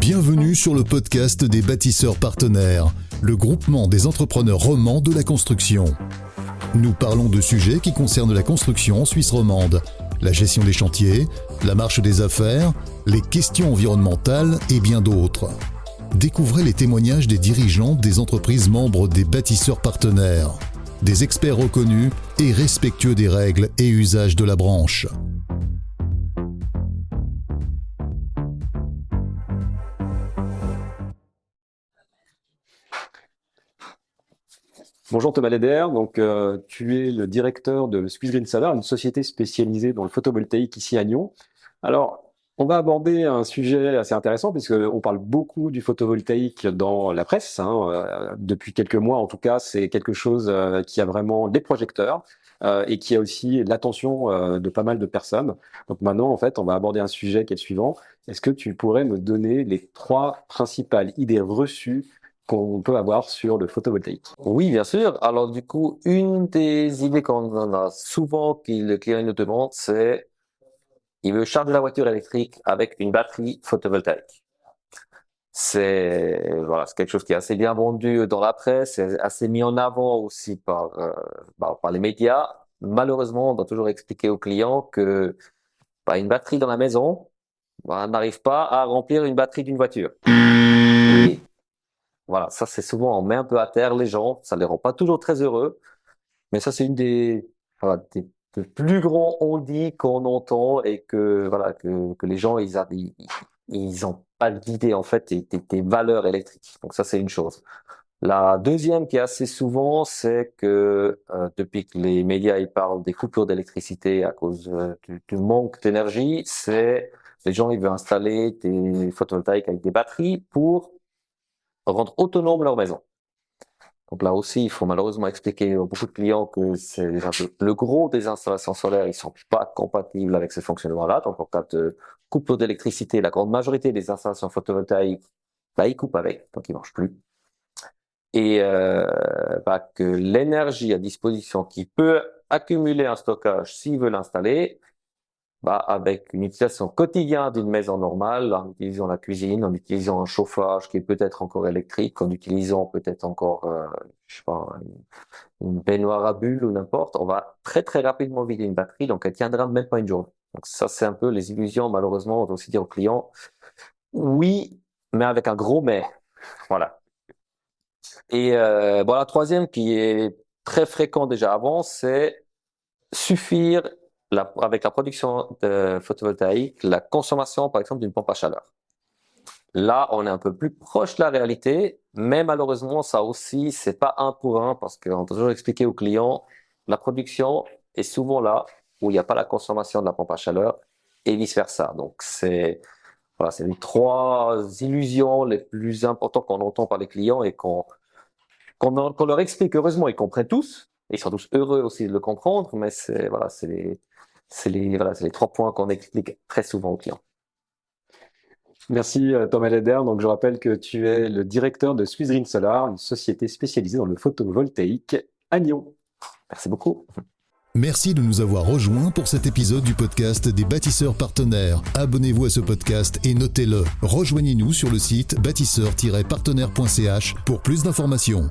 Bienvenue sur le podcast des bâtisseurs partenaires, le groupement des entrepreneurs romans de la construction. Nous parlons de sujets qui concernent la construction en Suisse romande, la gestion des chantiers, la marche des affaires, les questions environnementales et bien d'autres. Découvrez les témoignages des dirigeants des entreprises membres des bâtisseurs partenaires, des experts reconnus et respectueux des règles et usages de la branche. Bonjour Thomas Leder, donc tu es le directeur de Swiss Green Solar, une société spécialisée dans le photovoltaïque ici à Nyon. Alors, on va aborder un sujet assez intéressant puisqu'on parle beaucoup du photovoltaïque dans la presse. Depuis quelques mois, en tout cas, c'est quelque chose qui a vraiment des projecteurs et qui a aussi l'attention de pas mal de personnes. Donc maintenant, en fait, on va aborder un sujet qui est le suivant. Est-ce que tu pourrais me donner les 3 principales idées reçues qu'on peut avoir sur le photovoltaïque? Oui, bien sûr. Alors, du coup, une des idées qu'on a souvent, que le client nous demande, c'est il veut charger la voiture électrique avec une batterie photovoltaïque. C'est quelque chose qui est assez bien vendu dans la presse, c'est assez mis en avant aussi par les médias. Malheureusement, on doit toujours expliquer aux clients que une batterie dans la maison n'arrive pas à remplir une batterie d'une voiture. Et voilà, ça c'est souvent, on met un peu à terre les gens, ça les rend pas toujours très heureux, mais ça c'est une des plus grands on-dit qu'on entend et que les gens ils ont pas d'idée en fait des valeurs électriques. Donc ça c'est une chose. La deuxième qui est assez souvent, c'est que depuis que les médias ils parlent des coupures d'électricité à cause du manque d'énergie, c'est les gens ils veulent installer des photovoltaïques avec des batteries pour rendre autonome leur maison. Donc là aussi, il faut malheureusement expliquer à beaucoup de clients que c'est le gros des installations solaires, ils sont pas compatibles avec ce fonctionnement-là. Donc en cas de coupure d'électricité, la grande majorité des installations photovoltaïques, ils coupent avec, donc ils marchent plus. Et que l'énergie à disposition qui peut accumuler un stockage s'ils veulent l'installer, avec une utilisation quotidienne d'une maison normale, en utilisant la cuisine, en utilisant un chauffage qui est peut-être encore électrique, en utilisant peut-être encore, une baignoire à bulles ou n'importe, on va très très rapidement vider une batterie, donc elle tiendra même pas une journée. Donc ça, c'est un peu les illusions, malheureusement, on doit aussi dire aux clients, oui, mais avec un gros mais. Voilà. Et la troisième qui est très fréquent déjà avant, c'est suffire avec la production de photovoltaïque, la consommation, par exemple, d'une pompe à chaleur. Là, on est un peu plus proche de la réalité, mais malheureusement, ça aussi, c'est pas 1 pour 1 parce qu'on doit toujours expliquer aux clients, la production est souvent là où il n'y a pas la consommation de la pompe à chaleur et vice versa. Donc, c'est les 3 illusions les plus importantes qu'on entend par les clients et qu'on leur explique. Heureusement, ils comprennent tous. Ils sont tous heureux aussi de le comprendre, mais c'est les 3 points qu'on explique très souvent aux clients. Merci Thomas Leder. Donc je rappelle que tu es le directeur de Swiss Green Solar, une société spécialisée dans le photovoltaïque à Nyon. Merci beaucoup. Merci de nous avoir rejoints pour cet épisode du podcast des bâtisseurs partenaires. Abonnez-vous à ce podcast et notez-le. Rejoignez-nous sur le site bâtisseur-partenaire.ch pour plus d'informations.